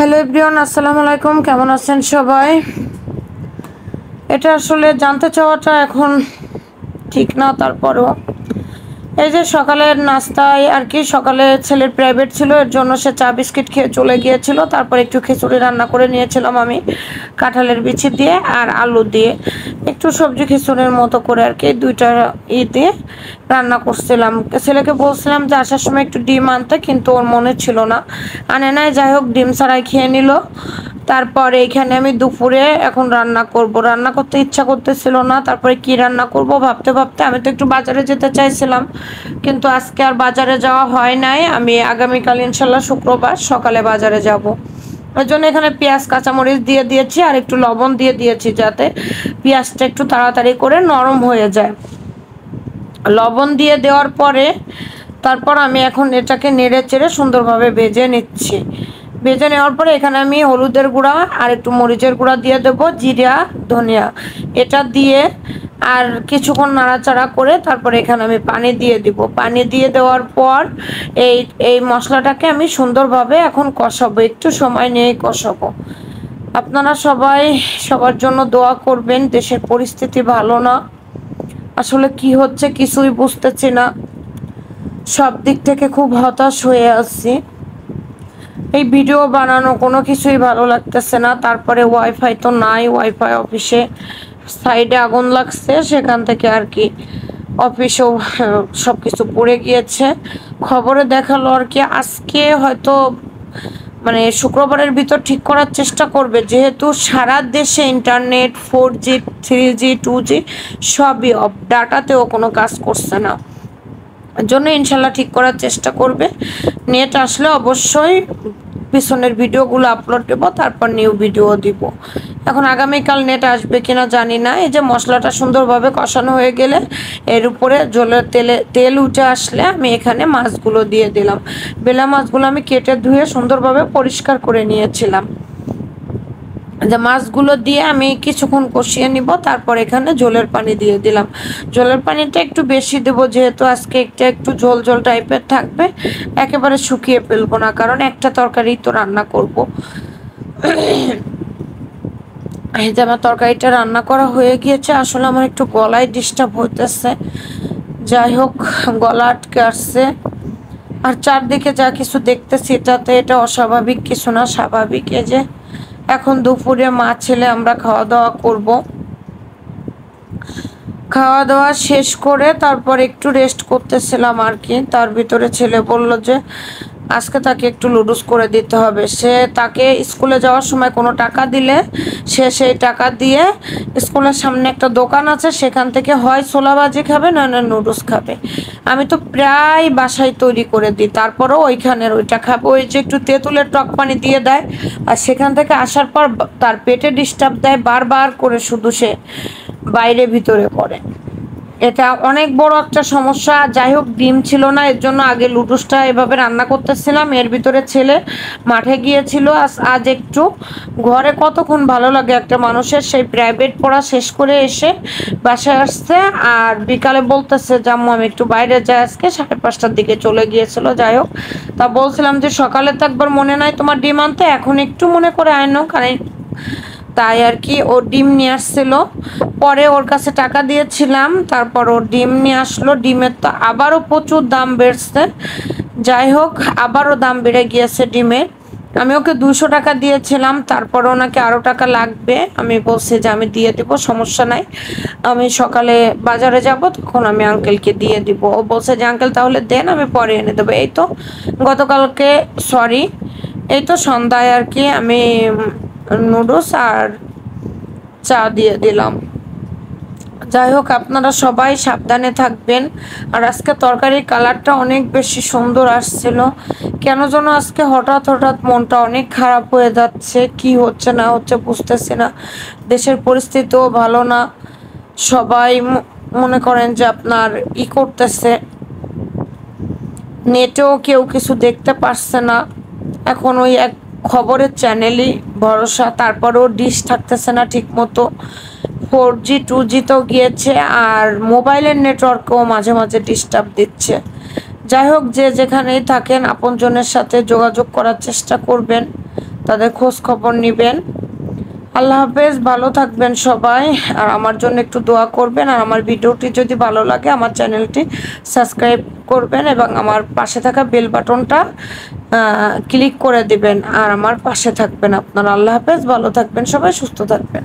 Hello everyone, আসসালামু আলাইকুম। কেমন আছেন সবাই? এটা আসলে জানতে চাওয়াটা এখন ঠিক না, তারপরেও এই যে সকালের নাস্তায় আর কি, সকালে ছেলের প্রাইভেট ছিল, এর জন্য সে চা বিস্কিট খেয়ে চলে গিয়েছিল। তারপর একটু খিচুড়ি রান্না করে নিয়েছিলাম আমি, কাঁঠালের বিচি দিয়ে আর আলু দিয়ে, একটু সবজি খিচুড়ির মতো করে আর কি, দুইটা দিয়ে রান্না করছিলাম। ছেলেকে বলছিলাম যে আসার সময় একটু ডিম আনতে, কিন্তু ওর মনে ছিল না, আনে নাই। যাই হোক, ডিম ছাড়াই খেয়ে নিল। তারপরে এখানে আমি দুপুরে এখন রান্না করব, রান্না করতে ইচ্ছা করতেছিল না। তারপরে কি রান্না করব ভাবতে ভাবতে আমি তো একটু বাজারে যেতে চাইছিলাম, কিন্তু আজকে আর বাজারে যাওয়া হয় নাই। আমি আগামীকাল ইনশাল্লাহ শুক্রবার সকালে বাজারে যাব। ওই জন্য এখানে পেঁয়াজ কাঁচামরিচ দিয়ে দিয়েছি আর একটু লবণ দিয়ে দিয়েছি, যাতে পেঁয়াজটা একটু তাড়াতাড়ি করে নরম হয়ে যায়। লবণ দিয়ে দেওয়ার পরে তারপর আমি এখন এটাকে নেড়ে চেড়ে সুন্দরভাবে ভেজে নিচ্ছি। ভেজে নেওয়ার পরে এখানে আমি হলুদের গুঁড়া আর একটু মরিচের গুঁড়া দিয়ে দেবো, জিরা ধনিয়া এটা দিয়ে আর কিছুক্ষণ নাড়াচাড়া করে তারপরে এখানে আমি পানি দিয়ে দিব। পানি দিয়ে দেওয়ার পর এই এই মশলাটাকে আমি সুন্দরভাবে এখন কষাবো, একটু সময় নিয়ে কষাবো। আপনারা সবাই সবার জন্য দোয়া করবেন। দেশের পরিস্থিতি ভালো না, আসলে কি হচ্ছে কিছুই বুঝতেছি না, সব দিক থেকে খুব হতাশ হয়ে আছি। এই ভিডিও বানানো কোনো কিছুই ভালো লাগতেছে না। তারপরে ওয়াইফাই তো নাই, ওয়াইফাই অফিসে সাইডে আগুন লাগছে, সেখান থেকে আর কি অফিসেও সব কিছু পড়ে গিয়েছে। খবরে দেখালো আর কি আজকে হয়তো মানে শুক্রবারের ভিতর ঠিক করার চেষ্টা করবে, যেহেতু সারা দেশে ইন্টারনেট 4G 3G 2G সবই অফ, ডাটাতেও কোনো কাজ করছে না। জন্য ইনশাল্লাহ ঠিক করার চেষ্টা করবে। নেট আসলে অবশ্যই পিছনের ভিডিওগুলো আপলোড দেবো, তারপর নিউ ভিডিও দিব। এখন আগামীকাল নেট আসবে কিনা জানি না। এই যে মশলাটা সুন্দরভাবে কষানো হয়ে গেলে এর উপরে জলের তেল উঠে আসলে আমি এখানে মাছগুলো দিয়ে দিলাম। বেলা মাছগুলো আমি কেটে ধুয়ে সুন্দরভাবে পরিষ্কার করে নিয়েছিলাম। যে মাছগুলো দিয়ে আমি কিছুক্ষণ কষিয়ে নিব, তারপর এখানে ঝোলের পানি দিয়ে দিলাম। ঝোলের পানিটা একটু বেশি দেব, যেহেতু আজকে একটু ঝোল ঝোল টাইপের থাকবে। একেবারে শুকিয়ে ফেলবো না, কারণ একটা তরকারি তো রান্না করব। এই যে আমার তরকারিটা রান্না করা হয়ে গিয়েছে। আসলে আমার একটু গলায় ডিস্টার্ব হইতেছে, যাই হোক গলা আটকে আসছে। আর চারদিকে যা কিছু দেখতেছি এটাতে এটা অস্বাভাবিক কিছু না, স্বাভাবিক। এই যে এখন দুপুরে মা ছেলে আমরা খাওয়া দাওয়া করব। খাওয়া দাওয়া শেষ করে তারপর একটু রেস্ট করতেছিলাম আর কি। তার ভিতরে ছেলে বলল যে আজকে তাকে একটু লুডুস করে দিতে হবে। সে তাকে স্কুলে যাওয়ার সময় কোনো টাকা দিলে সে সেই টাকা দিয়ে স্কুলের সামনে একটা দোকান আছে, সেখান থেকে হয় ছোলাবাজি খাবে না নুডলস খাবে। আমি তো প্রায় বাসায় তৈরি করে দিই, তারপরেও ওইখানের ওইটা খাবে। ওই যে একটু তেঁতুলের টক পানি দিয়ে দেয়, আর সেখান থেকে আসার পর তার পেটে ডিস্টার্ব দেয় বারবার করে, শুধু সে বাইরে ভিতরে করে। এটা অনেক বড় একটা সমস্যা। যাই হোক, ডিম ছিল না, এর জন্য আগে লুডুসটা এভাবে রান্না করতেছিলাম। এর ভিতরে ছেলে মাঠে গিয়েছিল আজ একটু। ঘরে কতক্ষণ ভালো লাগে একটা মানুষের, সেই প্রাইভেট পড়া শেষ করে এসে বাসায় আসছে আর বিকালে বলতেছে যে আম্মু আমি একটু বাইরে যাই আজকে, 5:30টার দিকে চলে গিয়েছিল। যাই হোক, তা বলছিলাম যে সকালে তো একবার মনে নাই তোমার ডিম আনতে, এখন একটু মনে করে আনো, কারণ তাই আর কি ও ডিম নিয়ে আসছিল। পরে ওর কাছে টাকা দিয়েছিলাম, তারপর ও ডিম নিয়ে আসলো। ডিমের তো আবারও প্রচুর দাম বেড়েছে। যাই হোক, আবারও দাম বেড়ে গিয়েছে ডিমের। আমি ওকে 200 টাকা দিয়েছিলাম, তারপর ওনাকে আরও টাকা লাগবে। আমি বলছি যে আমি দিয়ে দিব, সমস্যা নাই, আমি সকালে বাজারে যাব তখন আমি আঙ্কেলকে দিয়ে দিব। ও বলছে যে আঙ্কেল তাহলে দেন, আমি পরে এনে দেবো। এই তো গতকালকে সরি এই তো সন্ধ্যায় আর কি আমি নুডলস আর চা দিয়ে দিলাম। যাই হোক, আপনারা সবাই সাবধানে থাকবেন। আর আজকে তরকারির কালারটা অনেক বেশি সুন্দর আসছিল, কেন যেন আজকে হঠাৎ হঠাৎ মনটা অনেক খারাপ হয়ে যাচ্ছে। কি হচ্ছে না হচ্ছে বুঝতেছি না। দেশের পরিস্থিতিও ভালো না, সবাই মনে করেন যে আপনার করতেছে, নেটেও কেউ কিছু দেখতে পারছে না। এখন ওই এক খবরের চ্যানেলই ভরসা, তারপরেও ডিশ থাকতেছে না ঠিক মতো। 4G 2G তো গিয়েছে, আর মোবাইলের নেটওয়ার্কও মাঝে মাঝে ডিস্টার্ব দিচ্ছে। যাই হোক, যে যেখানেই থাকেন আপনজনের সাথে যোগাযোগ করার চেষ্টা করবেন, তাদের খোঁজ খবর নেবেন। আল্লাহ হাফেজ, ভালো থাকবেন সবাই। আর আমার জন্য একটু দোয়া করবেন। আর আমার ভিডিওটি যদি ভালো লাগে আমার চ্যানেলটি সাবস্ক্রাইব করবেন এবং আমার পাশে থাকা বেল বাটনটা ক্লিক করে দিবেন আর আমার পাশে থাকবেন আপনারা। আল্লাহ হাফেজ, ভালো থাকবেন সবাই, সুস্থ থাকবেন।